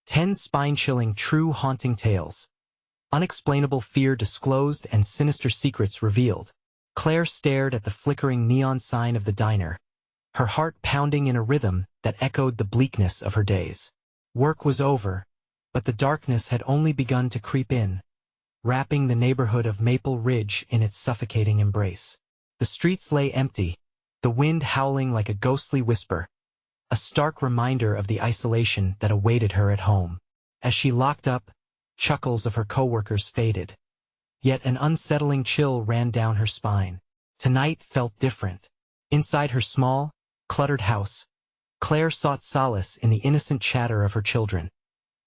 10 spine-chilling, true haunting tales. Unexplainable fear disclosed and sinister secrets revealed. Claire stared at the flickering neon sign of the diner, her heart pounding in a rhythm that echoed the bleakness of her days. Work was over, but the darkness had only begun to creep in, wrapping the neighborhood of Maple Ridge in its suffocating embrace. The streets lay empty, the wind howling like a ghostly whisper, a stark reminder of the isolation that awaited her at home. As she locked up, chuckles of her coworkers faded. Yet an unsettling chill ran down her spine. Tonight felt different. Inside her small, cluttered house, Claire sought solace in the innocent chatter of her children,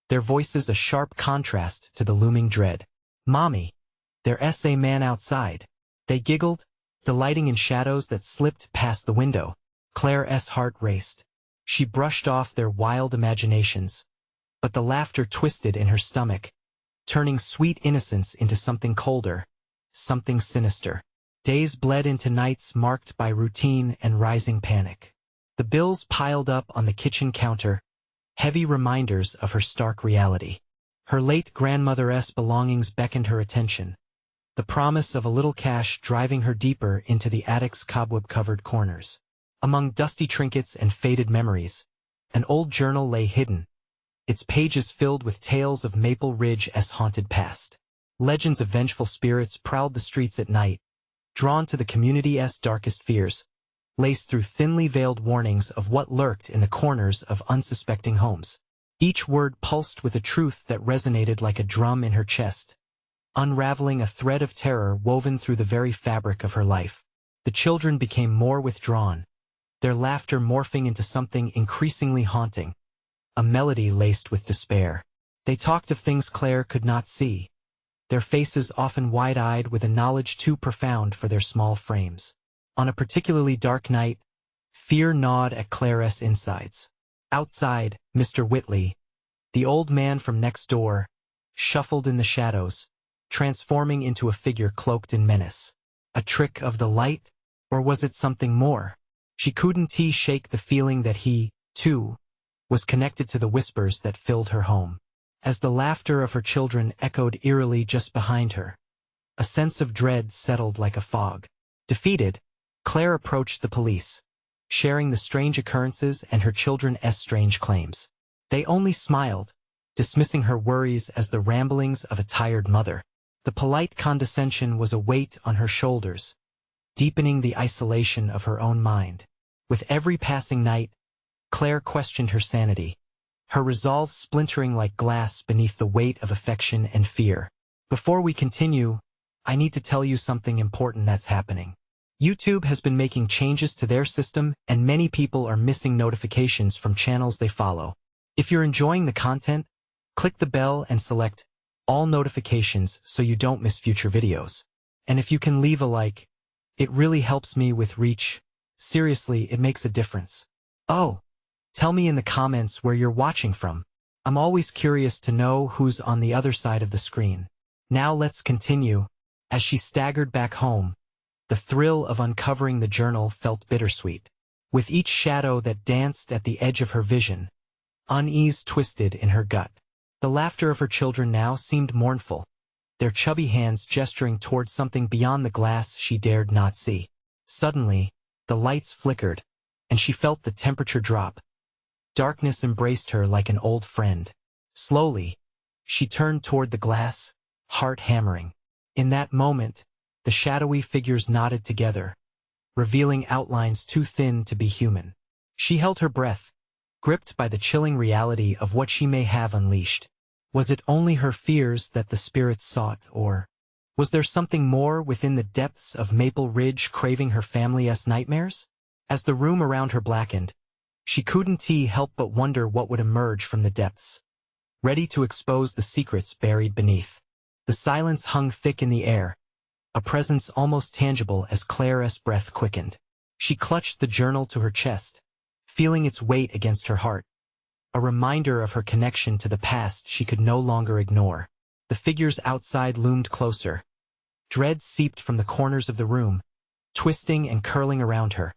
their voices a sharp contrast to the looming dread. "Mommy, there's a man outside," they giggled, delighting in shadows that slipped past the window. Claire's heart raced. She brushed off their wild imaginations, but the laughter twisted in her stomach, turning sweet innocence into something colder, something sinister. Days bled into nights marked by routine and rising panic. The bills piled up on the kitchen counter, heavy reminders of her stark reality. Her late grandmother's belongings beckoned her attention, the promise of a little cash driving her deeper into the attic's cobweb-covered corners. Among dusty trinkets and faded memories, an old journal lay hidden, its pages filled with tales of Maple Ridge's haunted past. Legends of vengeful spirits prowled the streets at night, drawn to the community's darkest fears, laced through thinly veiled warnings of what lurked in the corners of unsuspecting homes. Each word pulsed with a truth that resonated like a drum in her chest, unraveling a thread of terror woven through the very fabric of her life. The children became more withdrawn, their laughter morphing into something increasingly haunting, a melody laced with despair. They talked of things Claire could not see, their faces often wide-eyed with a knowledge too profound for their small frames. On a particularly dark night, fear gnawed at Claire's insides. Outside, Mr. Whitley, the old man from next door, shuffled in the shadows, transforming into a figure cloaked in menace. A trick of the light? Or was it something more? She couldn't shake the feeling that he, too, was connected to the whispers that filled her home. As the laughter of her children echoed eerily just behind her, a sense of dread settled like a fog. Defeated, Claire approached the police, sharing the strange occurrences and her children's strange claims. They only smiled, dismissing her worries as the ramblings of a tired mother. The polite condescension was a weight on her shoulders, deepening the isolation of her own mind. With every passing night, Claire questioned her sanity, her resolve splintering like glass beneath the weight of affection and fear. Before we continue, I need to tell you something important that's happening. YouTube has been making changes to their system, and many people are missing notifications from channels they follow. If you're enjoying the content, click the bell and select all notifications so you don't miss future videos. And if you can leave a like, it really helps me with reach. Seriously, it makes a difference. Oh, tell me in the comments where you're watching from. I'm always curious to know who's on the other side of the screen. Now let's continue. As she staggered back home, the thrill of uncovering the journal felt bittersweet. With each shadow that danced at the edge of her vision, unease twisted in her gut. The laughter of her children now seemed mournful, their chubby hands gesturing toward something beyond the glass she dared not see. Suddenly, the lights flickered, and she felt the temperature drop. Darkness embraced her like an old friend. Slowly, she turned toward the glass, heart hammering. In that moment, the shadowy figures knotted together, revealing outlines too thin to be human. She held her breath, gripped by the chilling reality of what she may have unleashed. Was it only her fears that the spirits sought, or was there something more within the depths of Maple Ridge craving her family's nightmares? As the room around her blackened, she couldn't help but wonder what would emerge from the depths, ready to expose the secrets buried beneath. The silence hung thick in the air, a presence almost tangible as Claire's breath quickened. She clutched the journal to her chest, feeling its weight against her heart, a reminder of her connection to the past she could no longer ignore. The figures outside loomed closer. Dread seeped from the corners of the room, twisting and curling around her,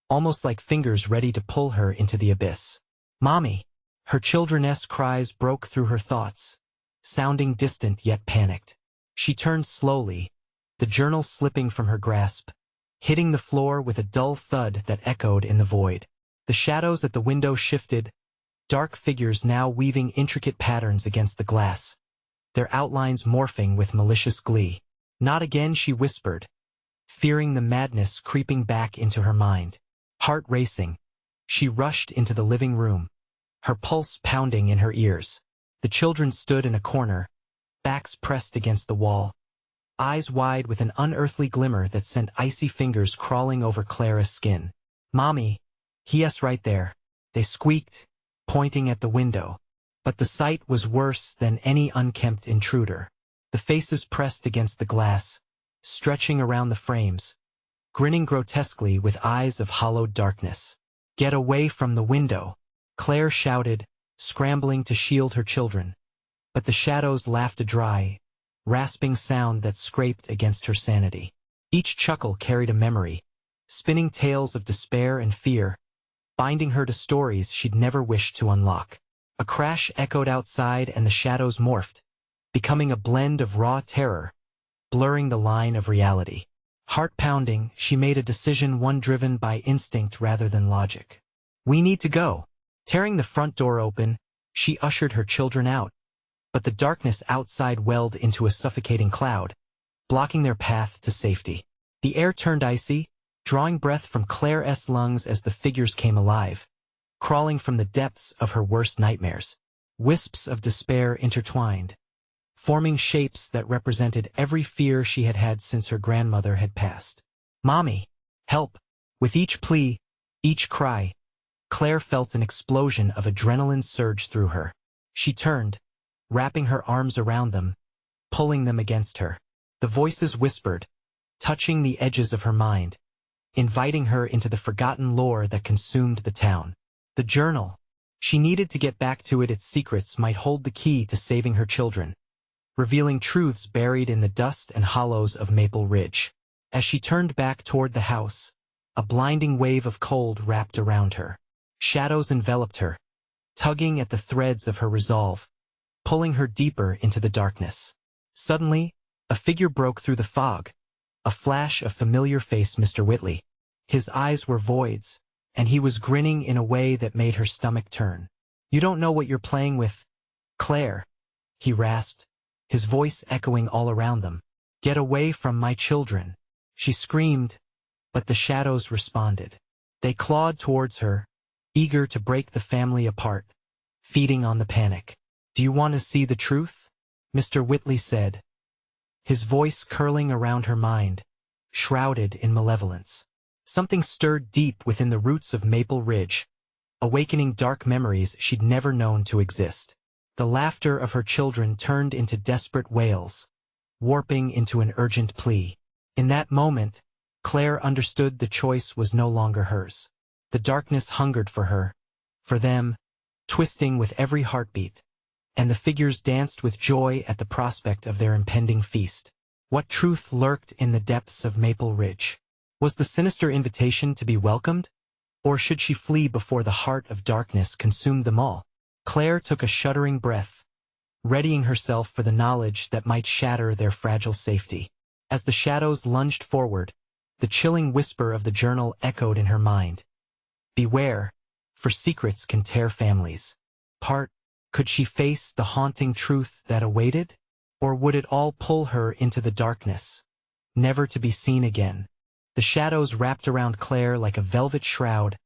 almost like fingers ready to pull her into the abyss. "Mommy!" Her children's cries broke through her thoughts, sounding distant yet panicked. She turned slowly, the journal slipping from her grasp, hitting the floor with a dull thud that echoed in the void. The shadows at the window shifted, dark figures now weaving intricate patterns against the glass, their outlines morphing with malicious glee. Not again, she whispered, fearing the madness creeping back into her mind. Heart racing, she rushed into the living room, her pulse pounding in her ears. The children stood in a corner, backs pressed against the wall, eyes wide with an unearthly glimmer that sent icy fingers crawling over Clara's skin. "Mommy, yes, right there," they squeaked, pointing at the window. But the sight was worse than any unkempt intruder. The faces pressed against the glass, stretching around the frames, grinning grotesquely with eyes of hollowed darkness. "Get away from the window," Claire shouted, scrambling to shield her children. But the shadows laughed a dry, rasping sound that scraped against her sanity. Each chuckle carried a memory, spinning tales of despair and fear, binding her to stories she'd never wished to unlock. A crash echoed outside and the shadows morphed, becoming a blend of raw terror, blurring the line of reality. Heart pounding, she made a decision, one driven by instinct rather than logic. "We need to go." Tearing the front door open, she ushered her children out. But the darkness outside welled into a suffocating cloud, blocking their path to safety. The air turned icy, drawing breath from Claire's lungs as the figures came alive, crawling from the depths of her worst nightmares. Wisps of despair intertwined, forming shapes that represented every fear she had had since her grandmother had passed. "Mommy, help!" With each plea, each cry, Claire felt an explosion of adrenaline surge through her. She turned, wrapping her arms around them, pulling them against her. The voices whispered, touching the edges of her mind, inviting her into the forgotten lore that consumed the town. The journal. She needed to get back to it. Its secrets might hold the key to saving her children, revealing truths buried in the dust and hollows of Maple Ridge. As she turned back toward the house, a blinding wave of cold wrapped around her. Shadows enveloped her, tugging at the threads of her resolve, pulling her deeper into the darkness. Suddenly, a figure broke through the fog, a flash of familiar face, Mr. Whitley. His eyes were voids, and he was grinning in a way that made her stomach turn. "You don't know what you're playing with, Claire," he rasped, his voice echoing all around them. "Get away from my children," she screamed, but the shadows responded. They clawed towards her, eager to break the family apart, feeding on the panic. "Do you want to see the truth?" Mr. Whitley said, his voice curling around her mind, shrouded in malevolence. Something stirred deep within the roots of Maple Ridge, awakening dark memories she'd never known to exist. The laughter of her children turned into desperate wails, warping into an urgent plea. In that moment, Claire understood the choice was no longer hers. The darkness hungered for her, for them, twisting with every heartbeat, and the figures danced with joy at the prospect of their impending feast. What truth lurked in the depths of Maple Ridge? Was the sinister invitation to be welcomed? Or should she flee before the heart of darkness consumed them all? Claire took a shuddering breath, readying herself for the knowledge that might shatter their fragile safety. As the shadows lunged forward, the chilling whisper of the journal echoed in her mind. "Beware, for secrets can tear families." Could she face the haunting truth that awaited? Or would it all pull her into the darkness, never to be seen again? The shadows wrapped around Claire like a velvet shroud,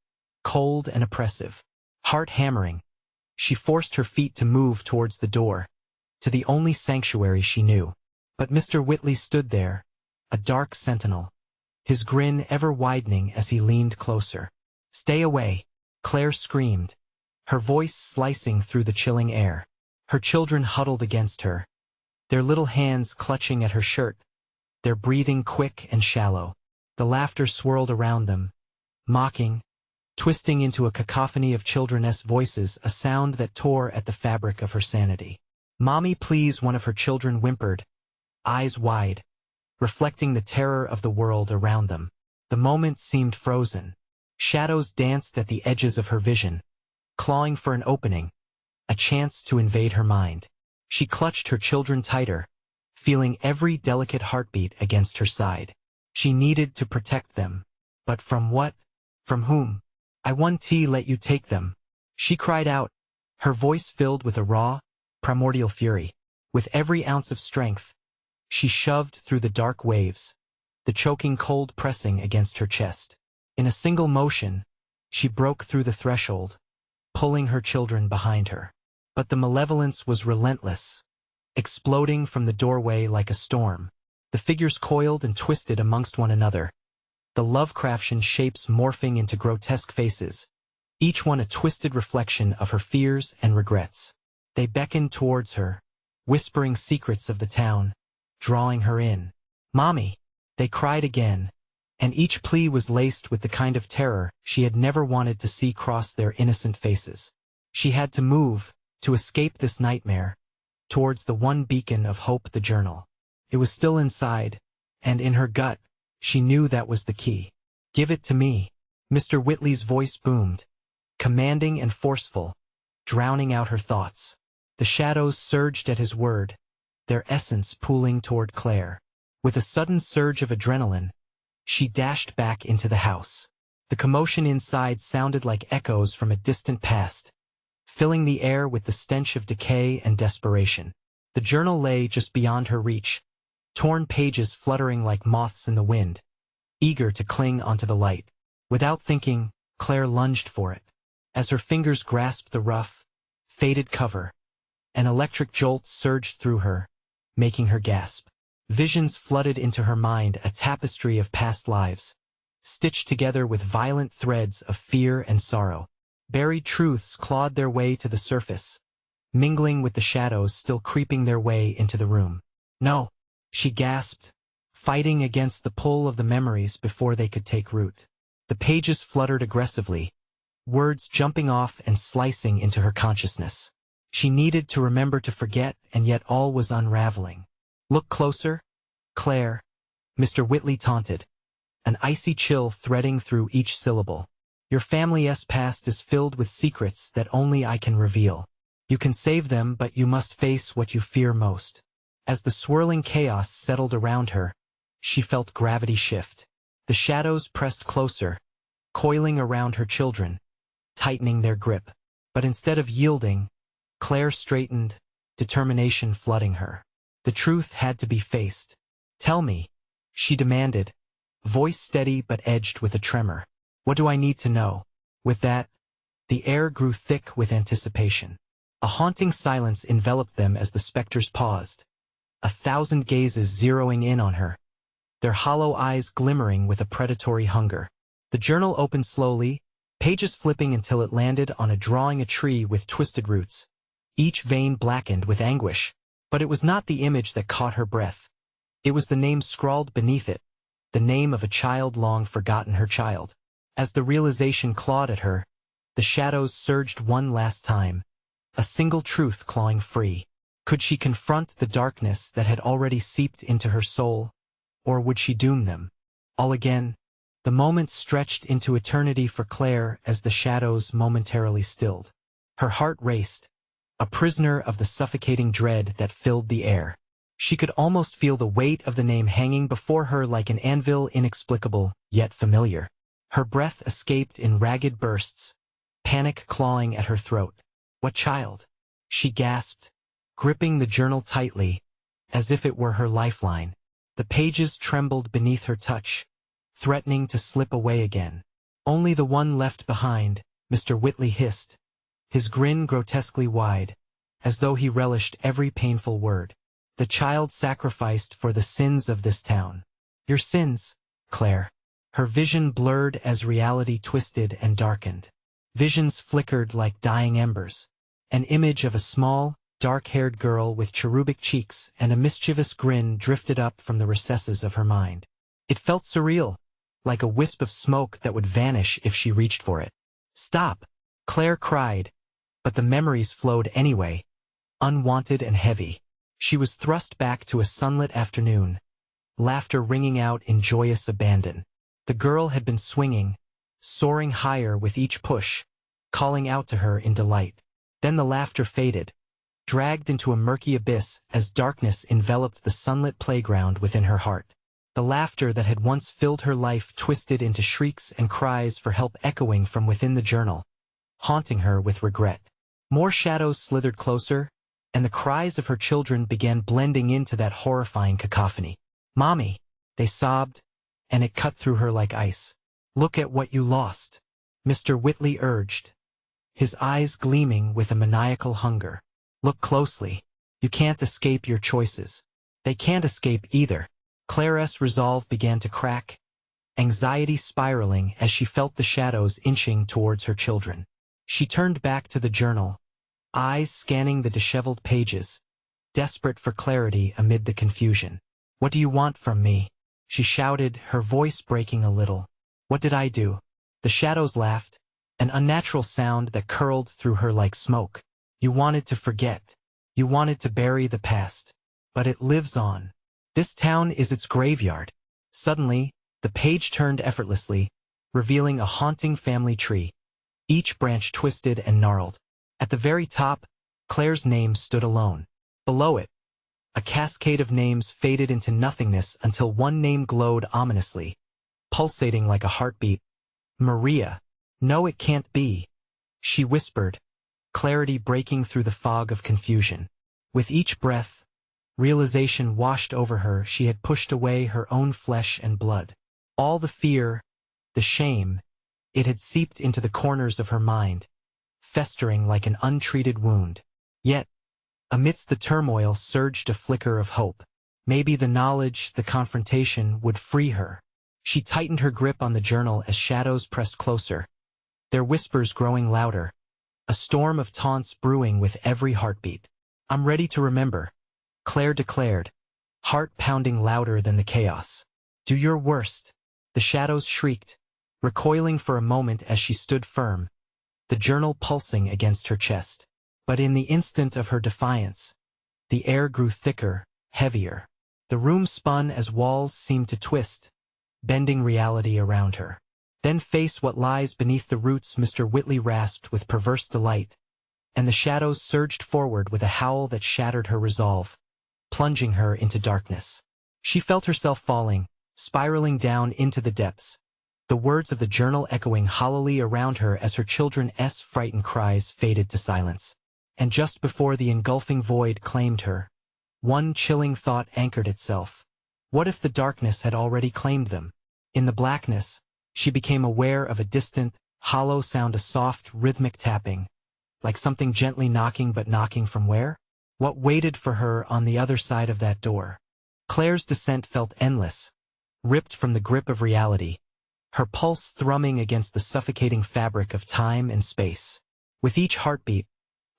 cold and oppressive. Heart hammering, she forced her feet to move towards the door, to the only sanctuary she knew. But Mr. Whitley stood there, a dark sentinel, his grin ever widening as he leaned closer. "Stay away," Claire screamed, her voice slicing through the chilling air. Her children huddled against her, their little hands clutching at her shirt, their breathing quick and shallow. The laughter swirled around them, mocking, twisting into a cacophony of children's voices, a sound that tore at the fabric of her sanity. "Mommy, please," one of her children whimpered, eyes wide, reflecting the terror of the world around them. The moment seemed frozen. Shadows danced at the edges of her vision, clawing for an opening, a chance to invade her mind. She clutched her children tighter, feeling every delicate heartbeat against her side. She needed to protect them. But from what? From whom? I won't let you take them, she cried out, her voice filled with a raw, primordial fury. With every ounce of strength, she shoved through the dark waves, the choking cold pressing against her chest. In a single motion, she broke through the threshold, pulling her children behind her. But the malevolence was relentless, exploding from the doorway like a storm. The figures coiled and twisted amongst one another, the Lovecraftian shapes morphing into grotesque faces, each one a twisted reflection of her fears and regrets. They beckoned towards her, whispering secrets of the town, drawing her in. "Mommy!" they cried again, and each plea was laced with the kind of terror she had never wanted to see cross their innocent faces. She had to move, to escape this nightmare, towards the one beacon of hope, the journal. It was still inside, and in her gut, she knew that was the key. "Give it to me," Mr. Whitley's voice boomed, commanding and forceful, drowning out her thoughts. The shadows surged at his word, their essence pooling toward Claire. With a sudden surge of adrenaline, she dashed back into the house. The commotion inside sounded like echoes from a distant past, filling the air with the stench of decay and desperation. The journal lay just beyond her reach, torn pages fluttering like moths in the wind, eager to cling onto the light. Without thinking, Claire lunged for it. As her fingers grasped the rough, faded cover, an electric jolt surged through her, making her gasp. Visions flooded into her mind, a tapestry of past lives, stitched together with violent threads of fear and sorrow. Buried truths clawed their way to the surface, mingling with the shadows still creeping their way into the room. "No," she gasped, fighting against the pull of the memories before they could take root. The pages fluttered aggressively, words jumping off and slicing into her consciousness. She needed to remember to forget, and yet all was unraveling. "Look closer, Claire," Mr. Whitley taunted, an icy chill threading through each syllable. "Your family's past is filled with secrets that only I can reveal. You can save them, but you must face what you fear most." As the swirling chaos settled around her, she felt gravity shift. The shadows pressed closer, coiling around her children, tightening their grip. But instead of yielding, Claire straightened, determination flooding her. The truth had to be faced. "Tell me," she demanded, voice steady but edged with a tremor. "What do I need to know?" With that, the air grew thick with anticipation. A haunting silence enveloped them as the specters paused, 1,000 gazes zeroing in on her, their hollow eyes glimmering with a predatory hunger. The journal opened slowly, pages flipping until it landed on a drawing, a tree with twisted roots, each vein blackened with anguish. But it was not the image that caught her breath. It was the name scrawled beneath it, the name of a child long forgotten, her child. As the realization clawed at her, the shadows surged one last time, a single truth clawing free. Could she confront the darkness that had already seeped into her soul, or would she doom them all again? The moment stretched into eternity for Claire as the shadows momentarily stilled. Her heart raced, a prisoner of the suffocating dread that filled the air. She could almost feel the weight of the name hanging before her like an anvil, inexplicable, yet familiar. Her breath escaped in ragged bursts, panic clawing at her throat. "What child?" she gasped, gripping the journal tightly, as if it were her lifeline. The pages trembled beneath her touch, threatening to slip away again. "Only the one left behind," Mr. Whitley hissed, his grin grotesquely wide, as though he relished every painful word. "The child sacrificed for the sins of this town." "Your sins, Claire." Her vision blurred as reality twisted and darkened. Visions flickered like dying embers. An image of a small, dark-haired girl with cherubic cheeks and a mischievous grin drifted up from the recesses of her mind. It felt surreal, like a wisp of smoke that would vanish if she reached for it. "Stop!" Claire cried, but the memories flowed anyway, unwanted and heavy. She was thrust back to a sunlit afternoon, laughter ringing out in joyous abandon. The girl had been swinging, soaring higher with each push, calling out to her in delight. Then the laughter faded, dragged into a murky abyss as darkness enveloped the sunlit playground within her heart. The laughter that had once filled her life twisted into shrieks and cries for help echoing from within the journal, haunting her with regret. More shadows slithered closer, and the cries of her children began blending into that horrifying cacophony. "Mommy," they sobbed, and it cut through her like ice. "Look at what you lost," Mr. Whitley urged, his eyes gleaming with a maniacal hunger. "Look closely. You can't escape your choices. They can't escape either." Claire's resolve began to crack, anxiety spiraling as she felt the shadows inching towards her children. She turned back to the journal, eyes scanning the disheveled pages, desperate for clarity amid the confusion. "What do you want from me?" she shouted, her voice breaking a little. "What did I do?" The shadows laughed, an unnatural sound that curled through her like smoke. "You wanted to forget. You wanted to bury the past. But it lives on. This town is its graveyard." Suddenly, the page turned effortlessly, revealing a haunting family tree, each branch twisted and gnarled. At the very top, Claire's name stood alone. Below it, a cascade of names faded into nothingness until one name glowed ominously, pulsating like a heartbeat. "Maria." "No, it can't be," she whispered, clarity breaking through the fog of confusion. With each breath, realization washed over her. She had pushed away her own flesh and blood. All the fear, the shame, it had seeped into the corners of her mind, festering like an untreated wound. Yet, amidst the turmoil surged a flicker of hope. Maybe the knowledge, the confrontation, would free her. She tightened her grip on the journal as shadows pressed closer, their whispers growing louder, a storm of taunts brewing with every heartbeat. "I'm ready to remember," Claire declared, heart pounding louder than the chaos. "Do your worst," the shadows shrieked, recoiling for a moment as she stood firm, the journal pulsing against her chest. But in the instant of her defiance, the air grew thicker, heavier. The room spun as walls seemed to twist, bending reality around her. "Then face what lies beneath the roots," Mr. Whitley rasped with perverse delight, and the shadows surged forward with a howl that shattered her resolve, plunging her into darkness. She felt herself falling, spiraling down into the depths, the words of the journal echoing hollowly around her as her children's frightened cries faded to silence. And just before the engulfing void claimed her, one chilling thought anchored itself. What if the darkness had already claimed them? In the blackness, she became aware of a distant, hollow sound, a soft, rhythmic tapping, like something gently knocking, but knocking from where? What waited for her on the other side of that door? Claire's descent felt endless, ripped from the grip of reality, her pulse thrumming against the suffocating fabric of time and space. With each heartbeat,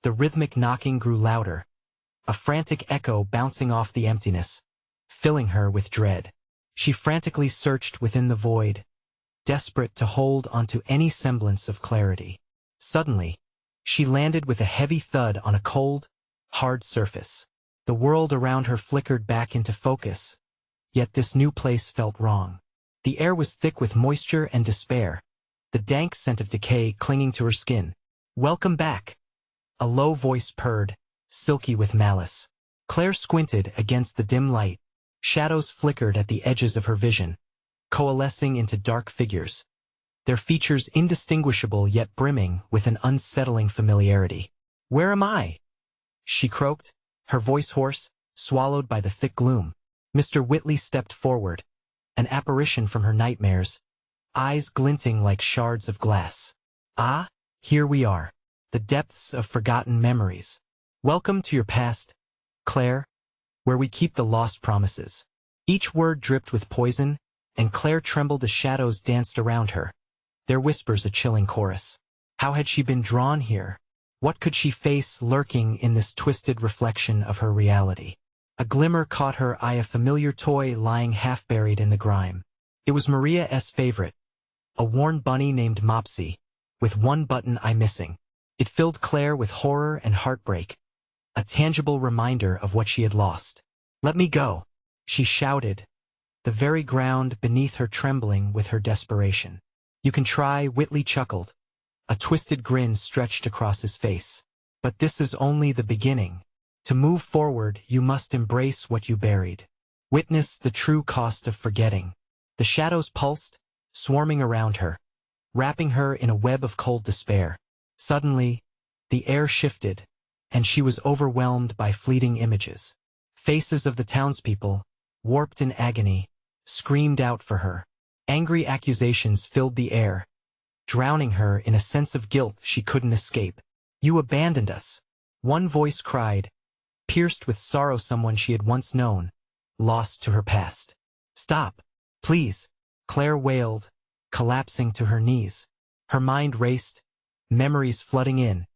the rhythmic knocking grew louder, a frantic echo bouncing off the emptiness, filling her with dread. She frantically searched within the void, desperate to hold onto any semblance of clarity. Suddenly, she landed with a heavy thud on a cold, hard surface. The world around her flickered back into focus, yet this new place felt wrong. The air was thick with moisture and despair, the dank scent of decay clinging to her skin. "Welcome back," a low voice purred, silky with malice. Claire squinted against the dim light. Shadows flickered at the edges of her vision, coalescing into dark figures, their features indistinguishable yet brimming with an unsettling familiarity. "Where am I?" she croaked, her voice hoarse, swallowed by the thick gloom. Mr. Whitley stepped forward, an apparition from her nightmares, eyes glinting like shards of glass. "Ah, here we are, the depths of forgotten memories. Welcome to your past, Claire, where we keep the lost promises." Each word dripped with poison, and Claire trembled as shadows danced around her, their whispers a chilling chorus. How had she been drawn here? What could she face lurking in this twisted reflection of her reality? A glimmer caught her eye, a familiar toy lying half-buried in the grime. It was Maria's favorite, a worn bunny named Mopsy, with one button eye missing. It filled Claire with horror and heartbreak, a tangible reminder of what she had lost. "Let me go," she shouted, the very ground beneath her trembling with her desperation. "You can try," Whitley chuckled, a twisted grin stretched across his face. But this is only the beginning. To move forward, you must embrace what you buried. Witness the true cost of forgetting. The shadows pulsed, swarming around her, wrapping her in a web of cold despair. Suddenly, the air shifted, and she was overwhelmed by fleeting images. Faces of the townspeople, warped in agony, screamed out for her. Angry accusations filled the air, drowning her in a sense of guilt she couldn't escape. "You abandoned us," one voice cried, pierced with sorrow. Someone she had once known, lost to her past. "Stop, please," Claire wailed, collapsing to her knees. Her mind raced, memories flooding in,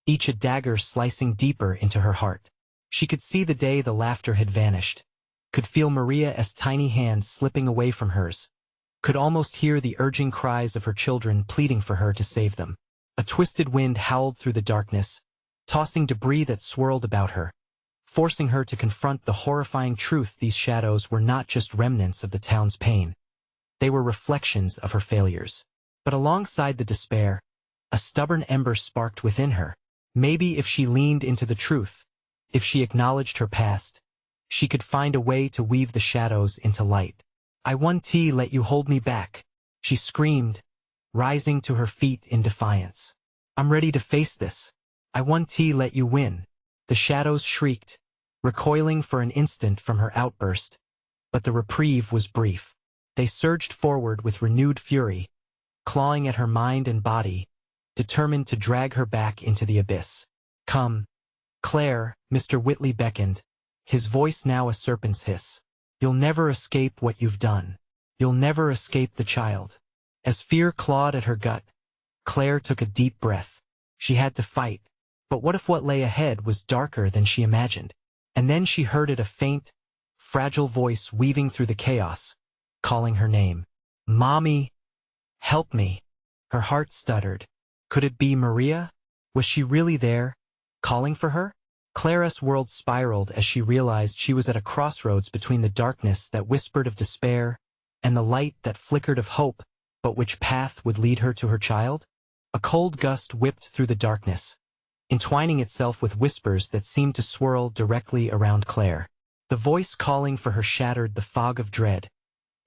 each a dagger slicing deeper into her heart. She could see the day the laughter had vanished, could feel Maria's tiny hands slipping away from hers, could almost hear the urging cries of her children pleading for her to save them. A twisted wind howled through the darkness, tossing debris that swirled about her, forcing her to confront the horrifying truth: these shadows were not just remnants of the town's pain. They were reflections of her failures. But alongside the despair, a stubborn ember sparked within her. Maybe if she leaned into the truth, if she acknowledged her past, she could find a way to weave the shadows into light. "I won't let you hold me back," she screamed, rising to her feet in defiance. "I'm ready to face this. I won't let you win." The shadows shrieked, recoiling for an instant from her outburst, but the reprieve was brief. They surged forward with renewed fury, clawing at her mind and body, determined to drag her back into the abyss. "Come, Claire," Mr. Whitley beckoned, his voice now a serpent's hiss. "You'll never escape what you've done. You'll never escape the child." As fear clawed at her gut, Claire took a deep breath. She had to fight, but what if what lay ahead was darker than she imagined? And then she heard it, a faint, fragile voice weaving through the chaos, calling her name. "Mommy, help me." Her heart stuttered. Could it be Maria? Was she really there, calling for her? Clara's world spiraled as she realized she was at a crossroads between the darkness that whispered of despair and the light that flickered of hope. But which path would lead her to her child? A cold gust whipped through the darkness, entwining itself with whispers that seemed to swirl directly around Claire. The voice calling for her shattered the fog of dread,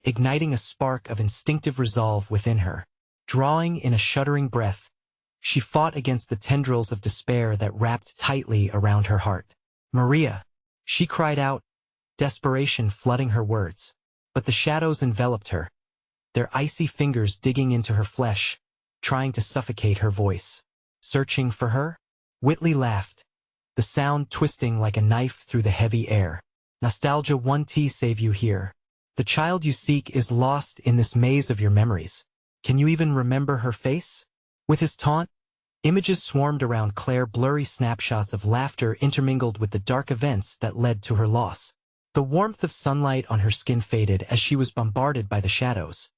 igniting a spark of instinctive resolve within her. Drawing in a shuddering breath, she fought against the tendrils of despair that wrapped tightly around her heart. "Maria!" she cried out, desperation flooding her words. But the shadows enveloped her, their icy fingers digging into her flesh, trying to suffocate her voice. "Searching for her?" Whitley laughed, the sound twisting like a knife through the heavy air. "Nostalgia won't save you here. The child you seek is lost in this maze of your memories. Can you even remember her face?" With his taunt, images swarmed around Claire, blurry snapshots of laughter intermingled with the dark events that led to her loss. The warmth of sunlight on her skin faded as she was bombarded by the shadows,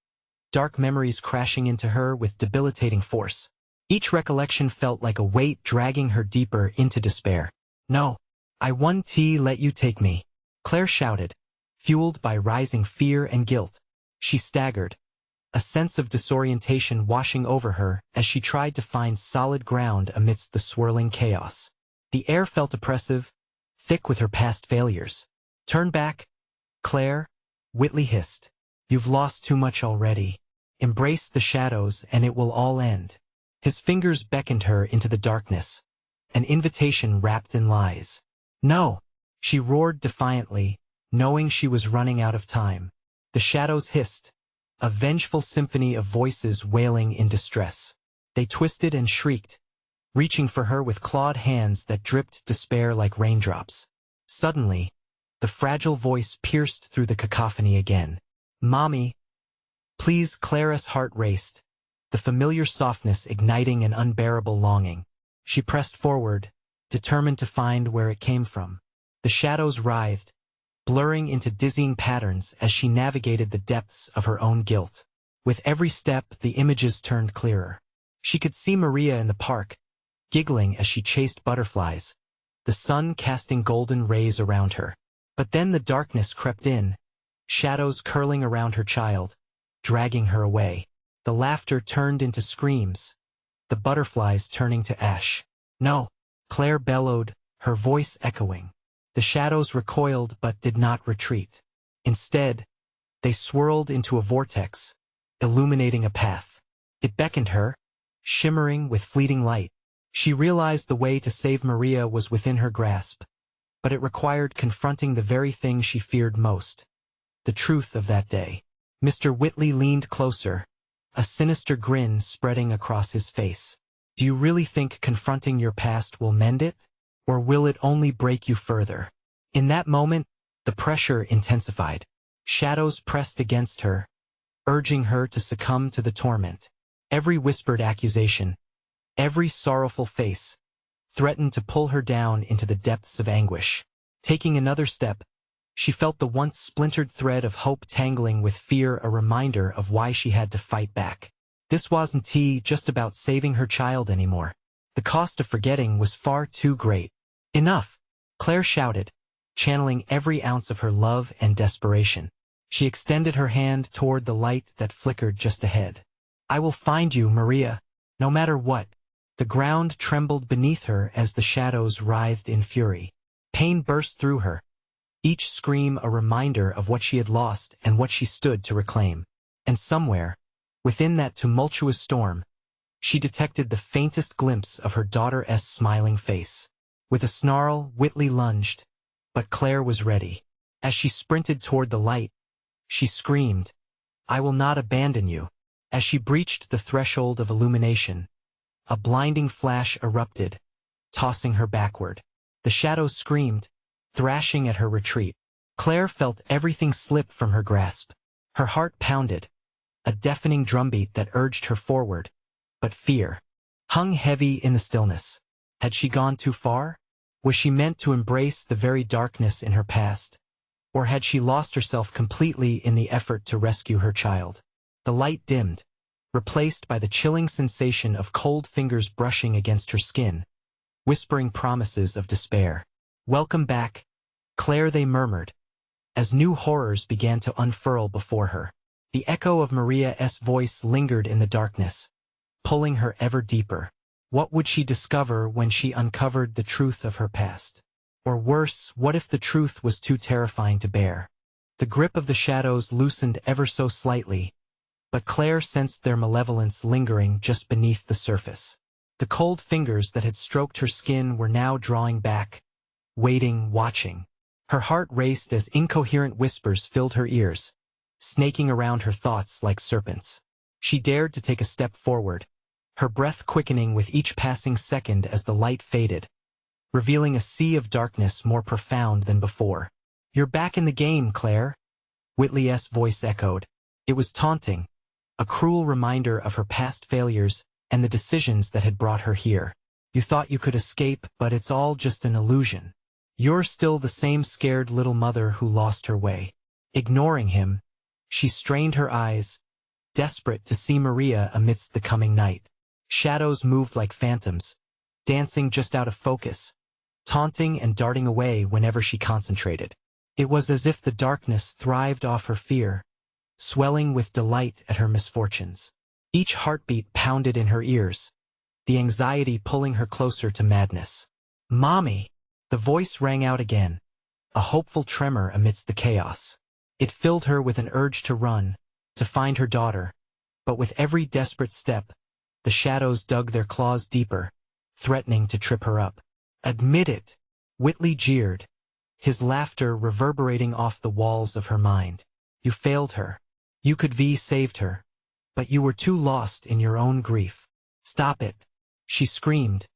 dark memories crashing into her with debilitating force. Each recollection felt like a weight dragging her deeper into despair. "No, I won't let you take me," Claire shouted, fueled by rising fear and guilt. She staggered, a sense of disorientation washing over her as she tried to find solid ground amidst the swirling chaos. The air felt oppressive, thick with her past failures. "Turn back, Claire," Whitley hissed. "You've lost too much already. Embrace the shadows and it will all end." His fingers beckoned her into the darkness, an invitation wrapped in lies. "No!" she roared defiantly, knowing she was running out of time. The shadows hissed, a vengeful symphony of voices wailing in distress. They twisted and shrieked, reaching for her with clawed hands that dripped despair like raindrops. Suddenly, the fragile voice pierced through the cacophony again. "Mommy, please." Clara's heart raced, the familiar softness igniting an unbearable longing. She pressed forward, determined to find where it came from. The shadows writhed, blurring into dizzying patterns as she navigated the depths of her own guilt. With every step, the images turned clearer. She could see Maria in the park, giggling as she chased butterflies, the sun casting golden rays around her. But then the darkness crept in, shadows curling around her child, dragging her away. The laughter turned into screams, the butterflies turning to ash. "No, Claire bellowed, her voice echoing. The shadows recoiled but did not retreat. Instead, they swirled into a vortex, illuminating a path. It beckoned her, shimmering with fleeting light. She realized the way to save Maria was within her grasp, but it required confronting the very thing she feared most. The truth of that day. Mr. Whitley leaned closer, a sinister grin spreading across his face. Do you really think confronting your past will mend it? Or will it only break you further? In that moment, the pressure intensified. Shadows pressed against her, urging her to succumb to the torment. Every whispered accusation, every sorrowful face, threatened to pull her down into the depths of anguish. Taking another step, she felt the once splintered thread of hope tangling with fear, a reminder of why she had to fight back. This wasn't just about saving her child anymore. The cost of forgetting was far too great. Enough! Claire shouted, channeling every ounce of her love and desperation. She extended her hand toward the light that flickered just ahead. I will find you, Maria, no matter what. The ground trembled beneath her as the shadows writhed in fury. Pain burst through her, each scream a reminder of what she had lost and what she stood to reclaim. And somewhere, within that tumultuous storm, she detected the faintest glimpse of her daughter's smiling face. With a snarl, Whitley lunged, but Claire was ready. As she sprinted toward the light, she screamed, I will not abandon you. As she breached the threshold of illumination, a blinding flash erupted, tossing her backward. The shadows screamed, thrashing at her retreat. Claire felt everything slip from her grasp. Her heart pounded, a deafening drumbeat that urged her forward, but fear hung heavy in the stillness. Had she gone too far? Was she meant to embrace the very darkness in her past? Or had she lost herself completely in the effort to rescue her child? The light dimmed, replaced by the chilling sensation of cold fingers brushing against her skin, whispering promises of despair. Welcome back, Claire, they murmured, as new horrors began to unfurl before her. The echo of Maria's voice lingered in the darkness, pulling her ever deeper. What would she discover when she uncovered the truth of her past? Or worse, what if the truth was too terrifying to bear? The grip of the shadows loosened ever so slightly, but Claire sensed their malevolence lingering just beneath the surface. The cold fingers that had stroked her skin were now drawing back, waiting, watching. Her heart raced as incoherent whispers filled her ears, snaking around her thoughts like serpents. She dared to take a step forward, her breath quickening with each passing second as the light faded, revealing a sea of darkness more profound than before. You're back in the game, Claire, Whitley's voice echoed. It was taunting, a cruel reminder of her past failures and the decisions that had brought her here. You thought you could escape, but it's all just an illusion. You're still the same scared little mother who lost her way. Ignoring him, she strained her eyes, desperate to see Maria amidst the coming night. Shadows moved like phantoms, dancing just out of focus, taunting and darting away whenever she concentrated. It was as if the darkness thrived off her fear, swelling with delight at her misfortunes. Each heartbeat pounded in her ears, the anxiety pulling her closer to madness. Mommy! The voice rang out again, a hopeful tremor amidst the chaos. It filled her with an urge to run, to find her daughter, but with every desperate step, the shadows dug their claws deeper, threatening to trip her up. Admit it, Whitley jeered, his laughter reverberating off the walls of her mind. You failed her. You could have saved her, but you were too lost in your own grief. Stop it, she screamed,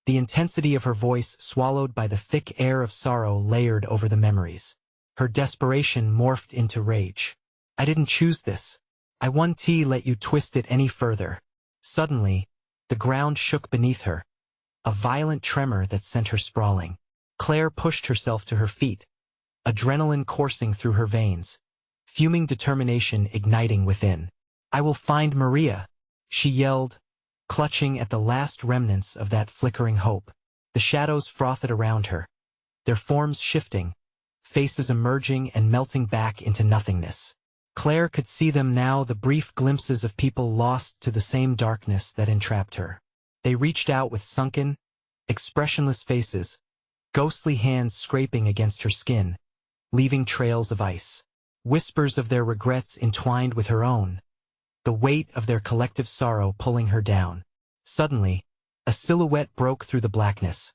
the intensity of her voice swallowed by the thick air of sorrow layered over the memories. Her desperation morphed into rage. I didn't choose this. I won't let you twist it any further. Suddenly, the ground shook beneath her, a violent tremor that sent her sprawling. Claire pushed herself to her feet, adrenaline coursing through her veins, fuming determination igniting within. I will find Maria, she yelled, clutching at the last remnants of that flickering hope. The shadows frothed around her, their forms shifting, faces emerging and melting back into nothingness. Claire could see them now, the brief glimpses of people lost to the same darkness that entrapped her. They reached out with sunken, expressionless faces, ghostly hands scraping against her skin, leaving trails of ice. Whispers of their regrets entwined with her own, the weight of their collective sorrow pulling her down. Suddenly, a silhouette broke through the blackness,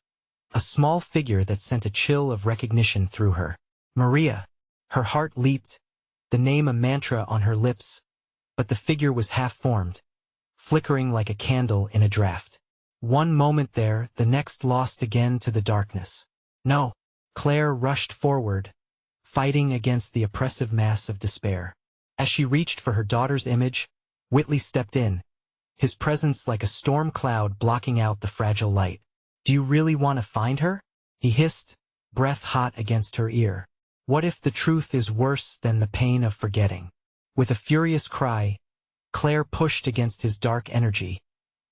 a small figure that sent a chill of recognition through her. Maria. Her heart leaped, the name a mantra on her lips, but the figure was half-formed, flickering like a candle in a draught. One moment there, the next lost again to the darkness. No! Claire rushed forward, fighting against the oppressive mass of despair. As she reached for her daughter's image, Whitley stepped in, his presence like a storm cloud blocking out the fragile light. "Do you really want to find her?" he hissed, breath hot against her ear. "What if the truth is worse than the pain of forgetting?" With a furious cry, Claire pushed against his dark energy,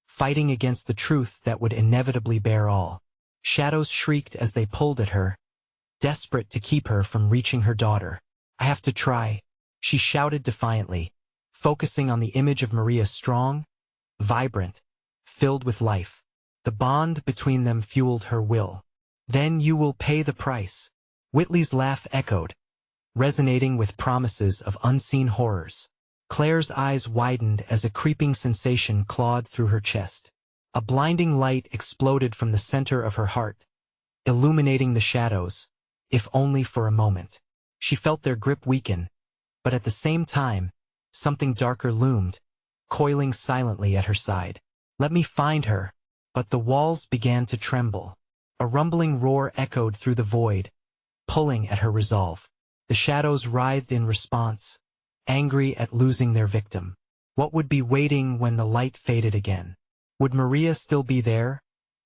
fighting against the truth that would inevitably bear all. Shadows shrieked as they pulled at her, desperate to keep her from reaching her daughter. "I have to try," she shouted defiantly, focusing on the image of Maria, strong, vibrant, filled with life. The bond between them fueled her will. "Then you will pay the price." Whitley's laugh echoed, resonating with promises of unseen horrors. Claire's eyes widened as a creeping sensation clawed through her chest. A blinding light exploded from the center of her heart, illuminating the shadows, if only for a moment. She felt their grip weaken, but at the same time, something darker loomed, coiling silently at her side. "Let me find her." But the walls began to tremble. A rumbling roar echoed through the void, pulling at her resolve. The shadows writhed in response, angry at losing their victim. What would be waiting when the light faded again? Would Maria still be there,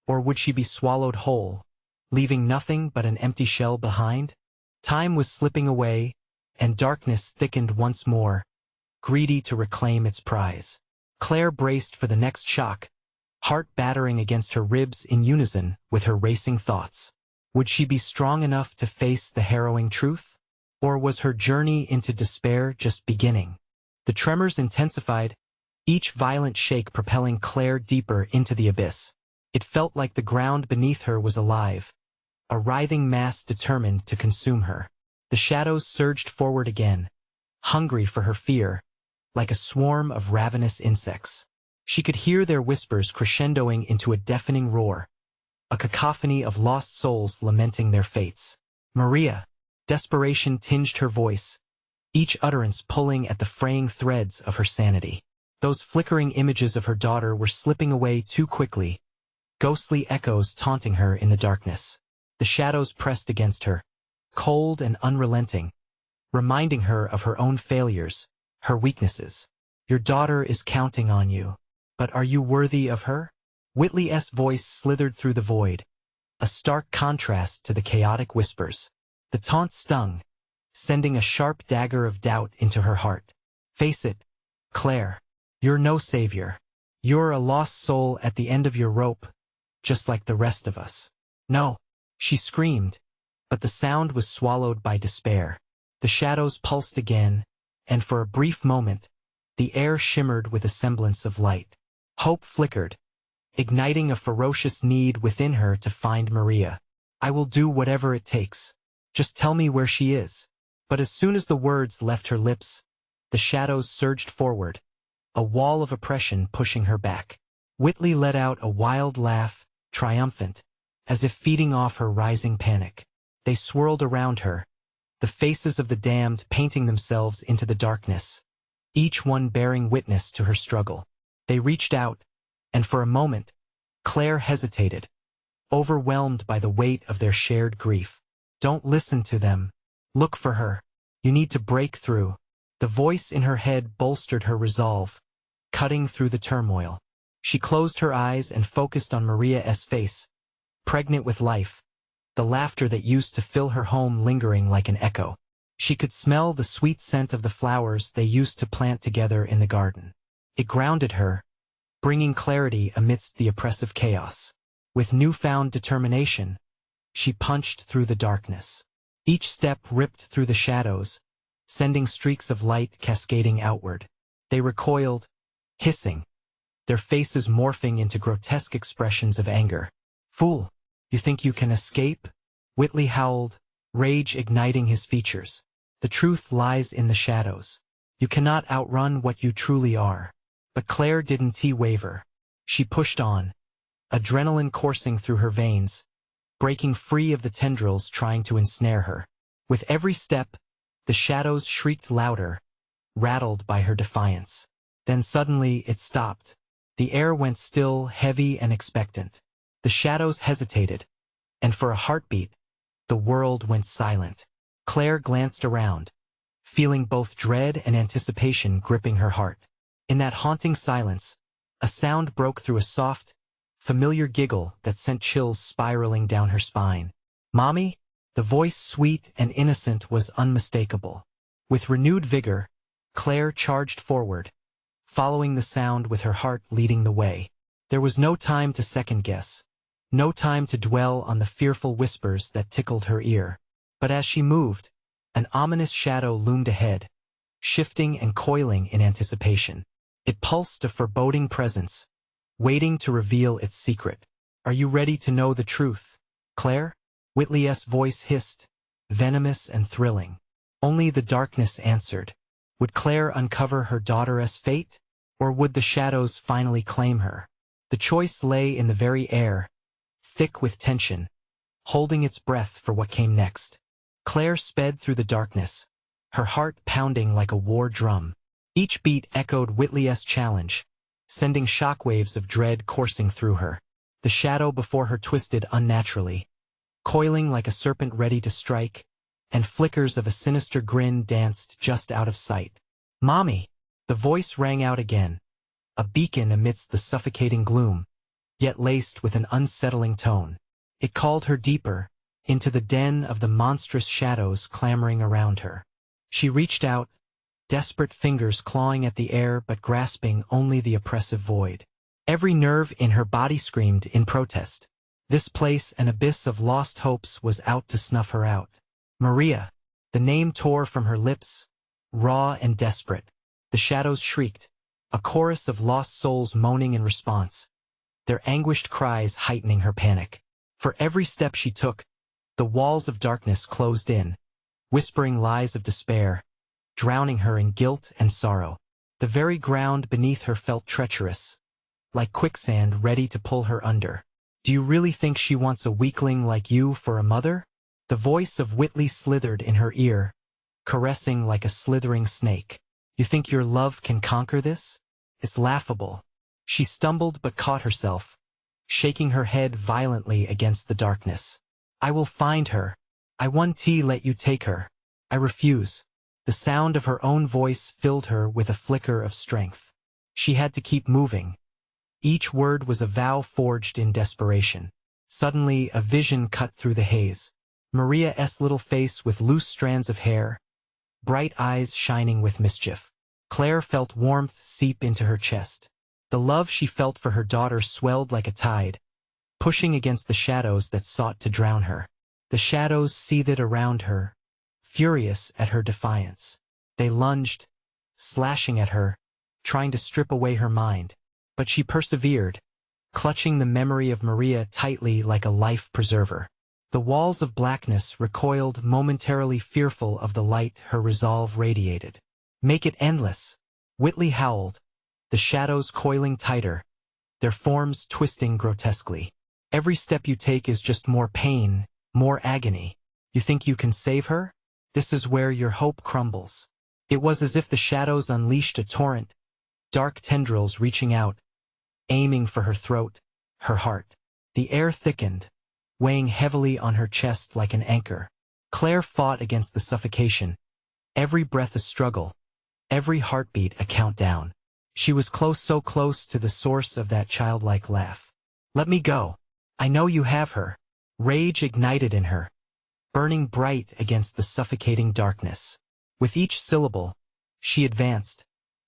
or would she be swallowed whole, leaving nothing but an empty shell behind? Time was slipping away, and darkness thickened once more, greedy to reclaim its prize. Claire braced for the next shock, heart battering against her ribs in unison with her racing thoughts. Would she be strong enough to face the harrowing truth? Or was her journey into despair just beginning? The tremors intensified, each violent shake propelling Claire deeper into the abyss. It felt like the ground beneath her was alive, a writhing mass determined to consume her. The shadows surged forward again, hungry for her fear, like a swarm of ravenous insects. She could hear their whispers crescendoing into a deafening roar, a cacophony of lost souls lamenting their fates. "Maria!" Desperation tinged her voice, each utterance pulling at the fraying threads of her sanity. Those flickering images of her daughter were slipping away too quickly, ghostly echoes taunting her in the darkness. The shadows pressed against her, cold and unrelenting, reminding her of her own failures, her weaknesses. "Your daughter is counting on you. But are you worthy of her?" Whitley's voice slithered through the void, a stark contrast to the chaotic whispers. The taunt stung, sending a sharp dagger of doubt into her heart. "Face it, Claire. You're no savior. You're a lost soul at the end of your rope, just like the rest of us." "No!" she screamed, but the sound was swallowed by despair. The shadows pulsed again, and for a brief moment, the air shimmered with a semblance of light. Hope flickered, igniting a ferocious need within her to find Maria. "I will do whatever it takes. Just tell me where she is." But as soon as the words left her lips, the shadows surged forward, a wall of oppression pushing her back. Whitley let out a wild laugh, triumphant, as if feeding off her rising panic. They swirled around her, the faces of the damned painting themselves into the darkness, each one bearing witness to her struggle. They reached out, and for a moment, Claire hesitated, overwhelmed by the weight of their shared grief. "Don't listen to them. Look for her. You need to break through." The voice in her head bolstered her resolve, cutting through the turmoil. She closed her eyes and focused on Maria's face, pregnant with life, the laughter that used to fill her home lingering like an echo. She could smell the sweet scent of the flowers they used to plant together in the garden. It grounded her, bringing clarity amidst the oppressive chaos. With newfound determination, she punched through the darkness. Each step ripped through the shadows, sending streaks of light cascading outward. They recoiled, hissing, their faces morphing into grotesque expressions of anger. Fool! You think you can escape? Whitley howled, rage igniting his features. The truth lies in the shadows. You cannot outrun what you truly are. But Claire didn't waver. She pushed on, adrenaline coursing through her veins, breaking free of the tendrils trying to ensnare her. With every step, the shadows shrieked louder, rattled by her defiance. Then suddenly it stopped. The air went still, heavy and expectant. The shadows hesitated, and for a heartbeat, the world went silent. Claire glanced around, feeling both dread and anticipation gripping her heart. In that haunting silence, a sound broke through, a soft, familiar giggle that sent chills spiraling down her spine. "Mommy?" The voice, sweet and innocent, was unmistakable. With renewed vigor, Claire charged forward, following the sound with her heart leading the way. There was no time to second-guess, no time to dwell on the fearful whispers that tickled her ear. But as she moved, an ominous shadow loomed ahead, shifting and coiling in anticipation. It pulsed, a foreboding presence, waiting to reveal its secret. "Are you ready to know the truth, Claire?" Whitley's voice hissed, venomous and thrilling. Only the darkness answered. Would Claire uncover her daughter's fate, or would the shadows finally claim her? The choice lay in the very air, thick with tension, holding its breath for what came next. Claire sped through the darkness, her heart pounding like a war drum. Each beat echoed Whitley's challenge, sending shockwaves of dread coursing through her. The shadow before her twisted unnaturally, coiling like a serpent ready to strike, and flickers of a sinister grin danced just out of sight. "Mommy!" The voice rang out again, a beacon amidst the suffocating gloom, yet laced with an unsettling tone. It called her deeper, into the den of the monstrous shadows clamoring around her. She reached out, desperate fingers clawing at the air but grasping only the oppressive void. Every nerve in her body screamed in protest. This place, an abyss of lost hopes, was out to snuff her out. "Maria!" The name tore from her lips, raw and desperate. The shadows shrieked, a chorus of lost souls moaning in response, their anguished cries heightening her panic. For every step she took, the walls of darkness closed in, whispering lies of despair, drowning her in guilt and sorrow. The very ground beneath her felt treacherous, like quicksand ready to pull her under. "Do you really think she wants a weakling like you for a mother?" The voice of Whitley slithered in her ear, caressing like a slithering snake. "You think your love can conquer this? It's laughable." She stumbled but caught herself, shaking her head violently against the darkness. "I will find her. I won't let you take her. I refuse." The sound of her own voice filled her with a flicker of strength. She had to keep moving. Each word was a vow forged in desperation. Suddenly, a vision cut through the haze. Maria's little face with loose strands of hair, bright eyes shining with mischief. Claire felt warmth seep into her chest. The love she felt for her daughter swelled like a tide, pushing against the shadows that sought to drown her. The shadows seethed around her, furious at her defiance. They lunged, slashing at her, trying to strip away her mind. But she persevered, clutching the memory of Maria tightly like a life preserver. The walls of blackness recoiled, momentarily fearful of the light her resolve radiated. "Make it endless!" Whitley howled, the shadows coiling tighter, their forms twisting grotesquely. "Every step you take is just more pain, more agony. You think you can save her? This is where your hope crumbles." It was as if the shadows unleashed a torrent, dark tendrils reaching out, aiming for her throat, her heart. The air thickened, weighing heavily on her chest like an anchor. Claire fought against the suffocation, every breath a struggle, every heartbeat a countdown. She was close, so close to the source of that childlike laugh. "Let me go. I know you have her." Rage ignited in her, burning bright against the suffocating darkness. With each syllable, she advanced,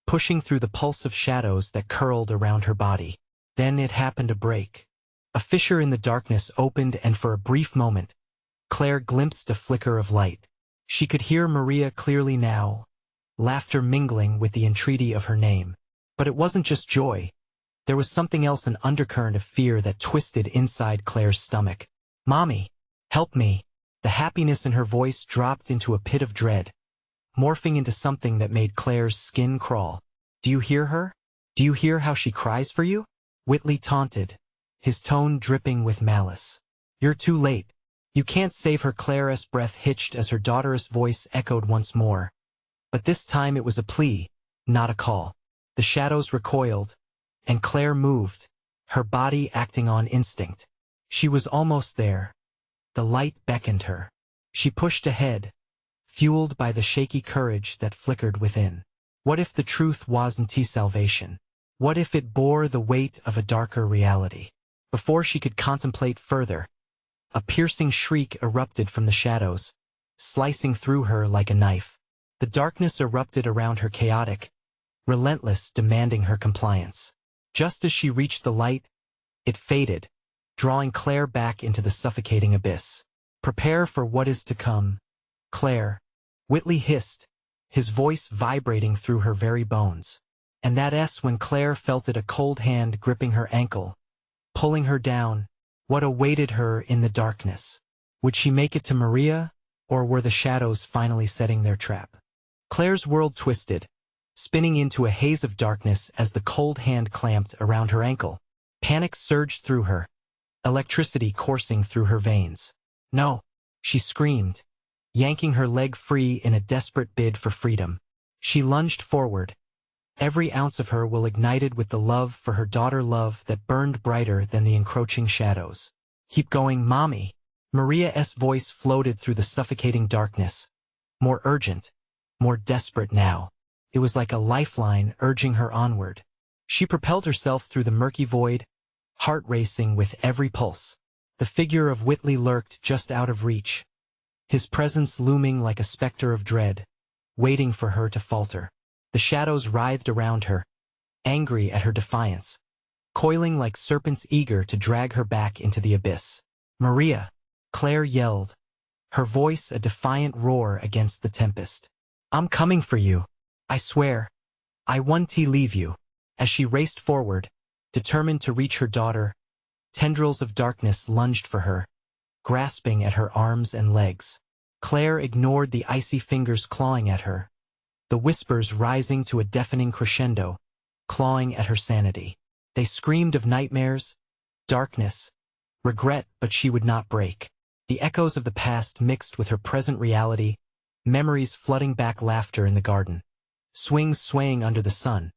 pushing through the pulse of shadows that curled around her body. Then it happened, a break. A fissure in the darkness opened, and for a brief moment, Claire glimpsed a flicker of light. She could hear Maria clearly now, laughter mingling with the entreaty of her name. But it wasn't just joy. There was something else, an undercurrent of fear that twisted inside Claire's stomach. "Mommy, help me." The happiness in her voice dropped into a pit of dread, morphing into something that made Claire's skin crawl. "Do you hear her? Do you hear how she cries for you?" Whitley taunted, his tone dripping with malice. "You're too late. You can't save her." Claire's breath hitched as her daughter's voice echoed once more. But this time it was a plea, not a call. The shadows recoiled, and Claire moved, her body acting on instinct. She was almost there. The light beckoned her. She pushed ahead, fueled by the shaky courage that flickered within. What if the truth wasn't salvation? What if it bore the weight of a darker reality? Before she could contemplate further, a piercing shriek erupted from the shadows, slicing through her like a knife. The darkness erupted around her, chaotic, relentless, demanding her compliance. Just as she reached the light, it faded, drawing Claire back into the suffocating abyss. "Prepare for what is to come, Claire," Whitley hissed, his voice vibrating through her very bones. And that S, when Claire felt it, a cold hand gripping her ankle, pulling her down. What awaited her in the darkness? Would she make it to Maria, or were the shadows finally setting their trap? Claire's world twisted, spinning into a haze of darkness as the cold hand clamped around her ankle. Panic surged through her, electricity coursing through her veins. "No!" she screamed, yanking her leg free in a desperate bid for freedom. She lunged forward, every ounce of her will ignited with the love for her daughter, love that burned brighter than the encroaching shadows. "Keep going, Mommy." Maria's voice floated through the suffocating darkness, more urgent, more desperate now. It was like a lifeline urging her onward. She propelled herself through the murky void, heart racing with every pulse. The figure of Whitley lurked just out of reach, his presence looming like a specter of dread, waiting for her to falter. The shadows writhed around her, angry at her defiance, coiling like serpents eager to drag her back into the abyss. "Maria!" Claire yelled, her voice a defiant roar against the tempest. "I'm coming for you. I swear. I won't leave you." As she raced forward, determined to reach her daughter, tendrils of darkness lunged for her, grasping at her arms and legs. Claire ignored the icy fingers clawing at her, the whispers rising to a deafening crescendo, clawing at her sanity. They screamed of nightmares, darkness, regret, but she would not break. The echoes of the past mixed with her present reality, memories flooding back, laughter in the garden, swings swaying under the sun,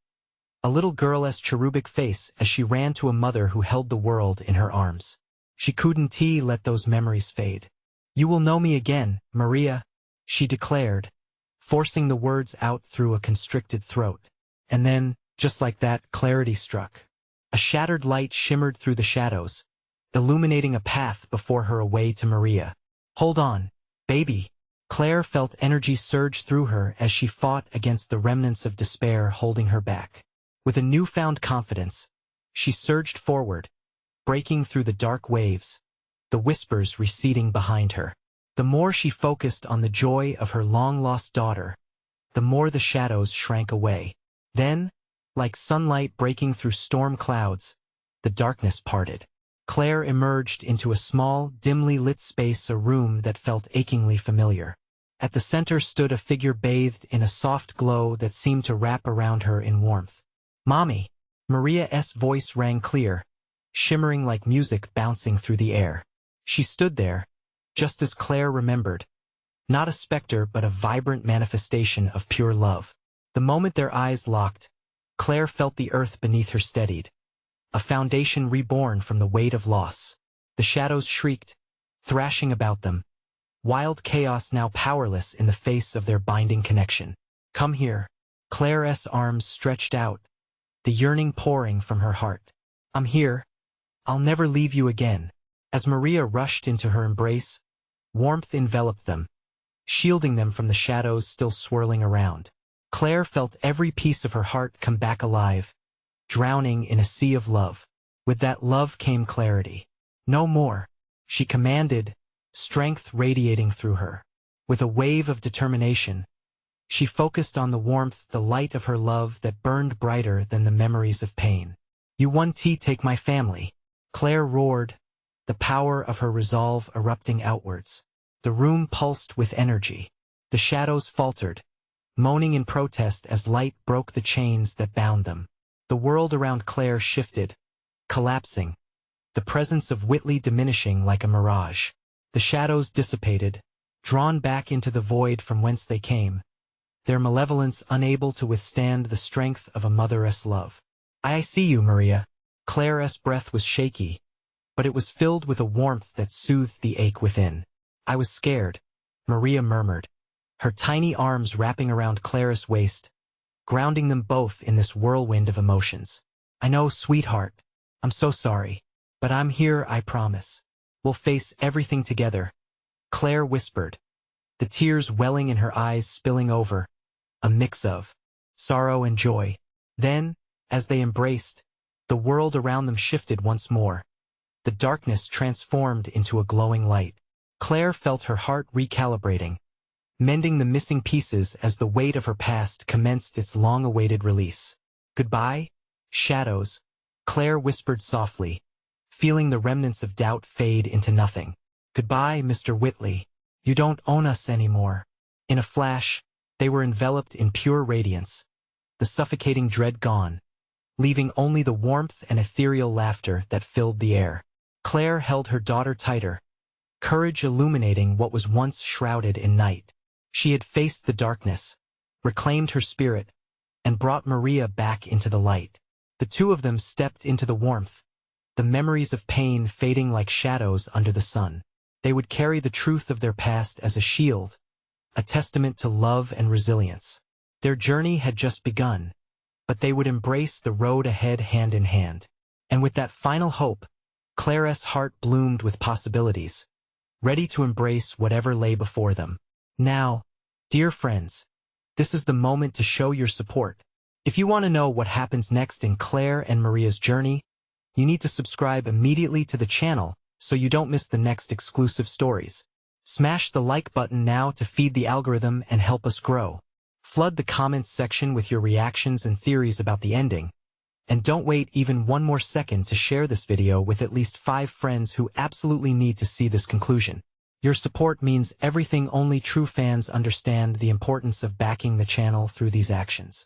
a little girl's cherubic face as she ran to a mother who held the world in her arms. She couldn't let those memories fade. "You will know me again, Maria," she declared, forcing the words out through a constricted throat. And then, just like that, clarity struck. A shattered light shimmered through the shadows, illuminating a path before her away to Maria. "Hold on, baby." Claire felt energy surge through her as she fought against the remnants of despair holding her back. With a newfound confidence, she surged forward, breaking through the dark waves, the whispers receding behind her. The more she focused on the joy of her long-lost daughter, the more the shadows shrank away. Then, like sunlight breaking through storm clouds, the darkness parted. Claire emerged into a small, dimly lit space, a room that felt achingly familiar. At the center stood a figure bathed in a soft glow that seemed to wrap around her in warmth. "Mommy!" Maria's voice rang clear, shimmering like music bouncing through the air. She stood there, just as Claire remembered, not a specter but a vibrant manifestation of pure love. The moment their eyes locked, Claire felt the earth beneath her steadied, a foundation reborn from the weight of loss. The shadows shrieked, thrashing about them, wild chaos now powerless in the face of their binding connection. "Come here." Claire's arms stretched out, the yearning pouring from her heart. "I'm here. I'll never leave you again." As Maria rushed into her embrace, warmth enveloped them, shielding them from the shadows still swirling around. Claire felt every piece of her heart come back alive, drowning in a sea of love. With that love came clarity. "No more," she commanded, strength radiating through her. With a wave of determination, she focused on the warmth, the light of her love that burned brighter than the memories of pain. You won't take my family. Claire roared, the power of her resolve erupting outwards. The room pulsed with energy. The shadows faltered, moaning in protest as light broke the chains that bound them. The world around Claire shifted, collapsing, the presence of Whitley diminishing like a mirage. The shadows dissipated, drawn back into the void from whence they came, their malevolence unable to withstand the strength of a mother's love. I see you, Maria. Claire's breath was shaky, but it was filled with a warmth that soothed the ache within. I was scared, Maria murmured, her tiny arms wrapping around Claire's waist, grounding them both in this whirlwind of emotions. I know, sweetheart. I'm so sorry. But I'm here, I promise. We'll face everything together, Claire whispered, the tears welling in her eyes spilling over, a mix of sorrow and joy. Then, as they embraced, the world around them shifted once more. The darkness transformed into a glowing light. Claire felt her heart recalibrating, mending the missing pieces as the weight of her past commenced its long-awaited release. Goodbye, shadows, Claire whispered softly, feeling the remnants of doubt fade into nothing. Goodbye, Mr. Whitley. You don't own us anymore. In a flash, they were enveloped in pure radiance, the suffocating dread gone, leaving only the warmth and ethereal laughter that filled the air. Claire held her daughter tighter, courage illuminating what was once shrouded in night. She had faced the darkness, reclaimed her spirit, and brought Maria back into the light. The two of them stepped into the warmth, the memories of pain fading like shadows under the sun. They would carry the truth of their past as a shield, a testament to love and resilience. Their journey had just begun, but they would embrace the road ahead hand in hand. And with that final hope, Claire's heart bloomed with possibilities, ready to embrace whatever lay before them. Now, dear friends, this is the moment to show your support. If you want to know what happens next in Claire and Maria's journey, you need to subscribe immediately to the channel so you don't miss the next exclusive stories. Smash the like button now to feed the algorithm and help us grow. Flood the comments section with your reactions and theories about the ending. And don't wait even one more second to share this video with at least 5 friends who absolutely need to see this conclusion. Your support means everything. Only true fans understand the importance of backing the channel through these actions.